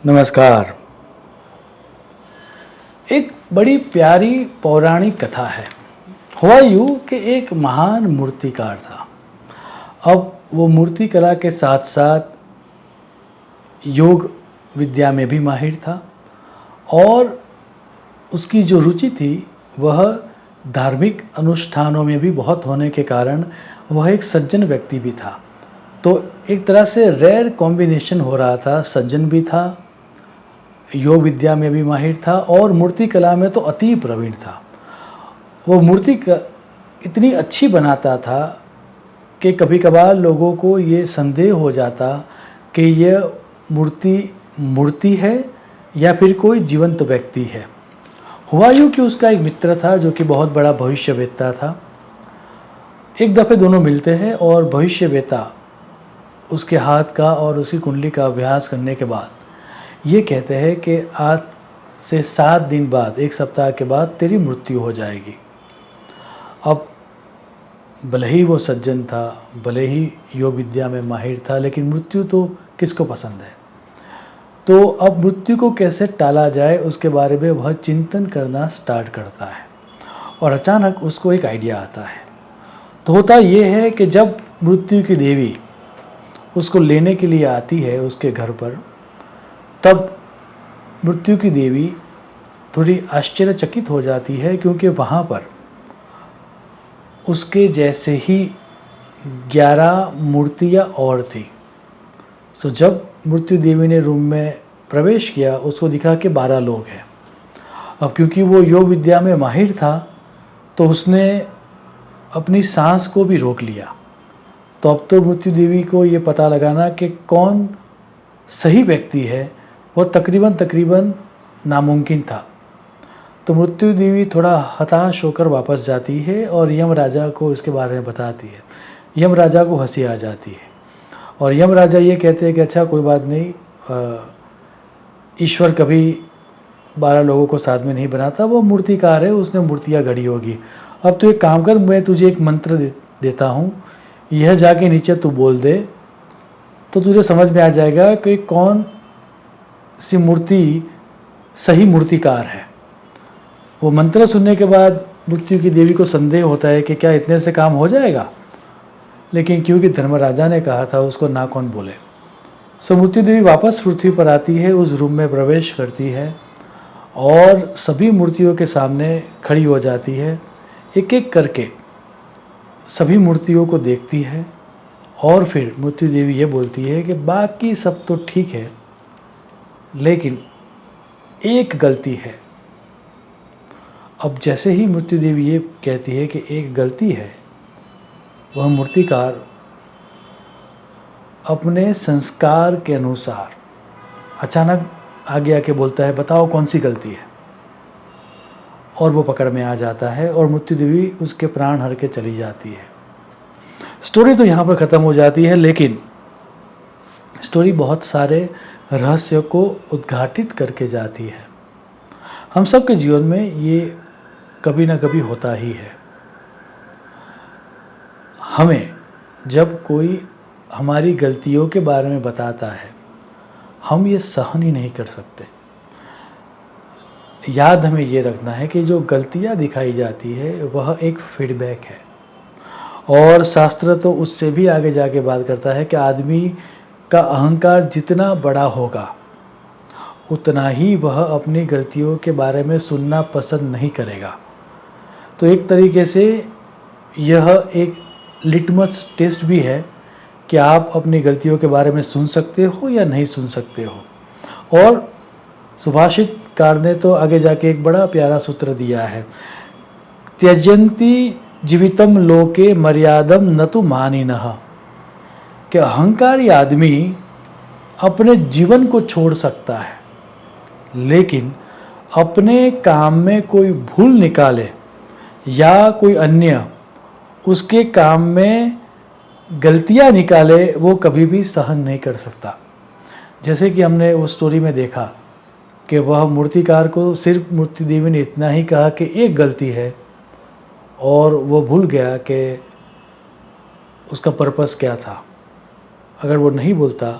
नमस्कार। एक बड़ी प्यारी पौराणिक कथा है। हुआ यूँ कि एक महान मूर्तिकार था। अब वो मूर्ति कला के साथ साथ योग विद्या में भी माहिर था और उसकी जो रुचि थी वह धार्मिक अनुष्ठानों में भी बहुत होने के कारण वह एक सज्जन व्यक्ति भी था। तो एक तरह से रेयर कॉम्बिनेशन हो रहा था, सज्जन भी था, योग विद्या में भी माहिर था और मूर्ति कला में तो अति प्रवीण था। वो इतनी अच्छी बनाता था कि कभी-कभार लोगों को ये संदेह हो जाता कि यह मूर्ति है या फिर कोई जीवंत व्यक्ति है। हुआ यूँ कि उसका एक मित्र था जो कि बहुत बड़ा भविष्यवेत्ता था। एक दफ़े दोनों मिलते हैं और भविष्यवेत्ता उसके हाथ का और उसकी कुंडली का अभ्यास करने के बाद ये कहते हैं कि आज से 7 दिन बाद, 1 सप्ताह के बाद तेरी मृत्यु हो जाएगी। अब भले ही वो सज्जन था, भले ही योग विद्या में माहिर था, लेकिन मृत्यु तो किसको पसंद है। तो अब मृत्यु को कैसे टाला जाए उसके बारे में वह चिंतन करना स्टार्ट करता है और अचानक उसको एक आइडिया आता है। तो होता ये है कि जब मृत्यु की देवी उसको लेने के लिए आती है उसके घर पर, तब मृत्यु की देवी थोड़ी आश्चर्यचकित हो जाती है क्योंकि वहाँ पर उसके जैसे ही 11 मूर्तियाँ और थी। तो जब मृत्यु देवी ने रूम में प्रवेश किया उसको दिखा कि 12 लोग हैं। अब क्योंकि वो योग विद्या में माहिर था तो उसने अपनी सांस को भी रोक लिया। तो अब तो मृत्यु देवी को ये पता लगाना कि कौन सही व्यक्ति है वो तकरीबन नामुमकिन था। तो मृत्यु देवी थोड़ा हताश होकर वापस जाती है और यम राजा को इसके बारे में बताती है। यम राजा को हंसी आ जाती है और यम राजा ये कहते हैं कि अच्छा कोई बात नहीं, ईश्वर कभी 12 लोगों को साथ में नहीं बनाता, वो मूर्तिकार है, उसने मूर्तियाँ गढ़ी होगी। अब तो एक काम कर, मैं तुझे एक मंत्र देता हूँ, यह जाके नीचे तू बोल दे तो तुझे समझ में आ जाएगा कि कौन सी मूर्ति सही मूर्तिकार है। वो मंत्र सुनने के बाद मृत्यु की देवी को संदेह होता है कि क्या इतने से काम हो जाएगा, लेकिन क्योंकि धर्मराजा ने कहा था उसको ना कौन बोले। सो मृत्यु देवी वापस पृथ्वी पर आती है, उस रूम में प्रवेश करती है और सभी मूर्तियों के सामने खड़ी हो जाती है। एक एक करके सभी मूर्तियों को देखती है और फिर मृत्यु देवी ये बोलती है कि बाकी सब तो ठीक है, लेकिन एक गलती है। अब जैसे ही मृत्यु देवी ये कहती है कि एक गलती है, वह मूर्तिकार अपने संस्कार के अनुसार अचानक आगे आके बोलता है बताओ कौन सी गलती है, और वो पकड़ में आ जाता है और मृत्यु देवी उसके प्राण हर के चली जाती है। स्टोरी तो यहाँ पर ख़त्म हो जाती है, लेकिन स्टोरी बहुत सारे रहस्य को उद्घाटित करके जाती है। हम सब के जीवन में ये कभी ना कभी होता ही है। हमें जब कोई हमारी गलतियों के बारे में बताता है, हम ये सहन ही नहीं कर सकते। याद हमें ये रखना है कि जो गलतियाँ दिखाई जाती है वह एक फीडबैक है, और शास्त्र तो उससे भी आगे जाके बात करता है कि आदमी का अहंकार जितना बड़ा होगा उतना ही वह अपनी गलतियों के बारे में सुनना पसंद नहीं करेगा। तो एक तरीके से यह एक लिटमस टेस्ट भी है कि आप अपनी गलतियों के बारे में सुन सकते हो या नहीं सुन सकते हो। और सुभाषितकार ने तो आगे जाके एक बड़ा प्यारा सूत्र दिया है, त्यजन्ति जीवितम लोके मर्यादम न तु मानिनः, कि अहंकारी आदमी अपने जीवन को छोड़ सकता है, लेकिन अपने काम में कोई भूल निकाले या कोई अन्य उसके काम में गलतियां निकाले, वो कभी भी सहन नहीं कर सकता। जैसे कि हमने उस स्टोरी में देखा कि वह मूर्तिकार को सिर्फ मृत्यु देवी ने इतना ही कहा कि एक गलती है, और वो भूल गया कि उसका पर्पस क्या था। अगर वो नहीं बोलता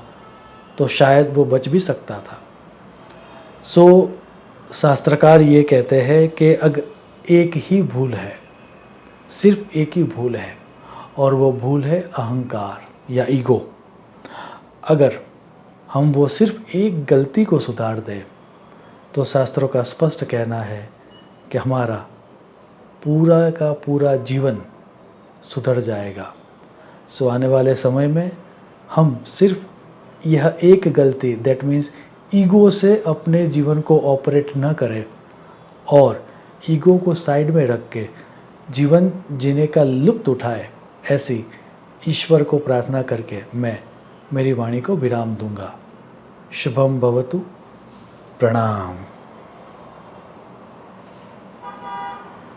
तो शायद वो बच भी सकता था। सो शास्त्रकार ये कहते हैं कि अगर एक ही भूल है, सिर्फ एक ही भूल है, और वो भूल है अहंकार या ईगो। अगर हम वो सिर्फ एक गलती को सुधार दें तो शास्त्रों का स्पष्ट कहना है कि हमारा पूरा का पूरा जीवन सुधर जाएगा। सो आने वाले समय में हम सिर्फ यह एक गलती, दैट मीन्स ईगो से अपने जीवन को ऑपरेट न करें और ईगो को साइड में रख के जीवन जीने का लुत्फ़ उठाए, ऐसी ईश्वर को प्रार्थना करके मैं मेरी वाणी को विराम दूंगा। शुभम भवतु। प्रणाम।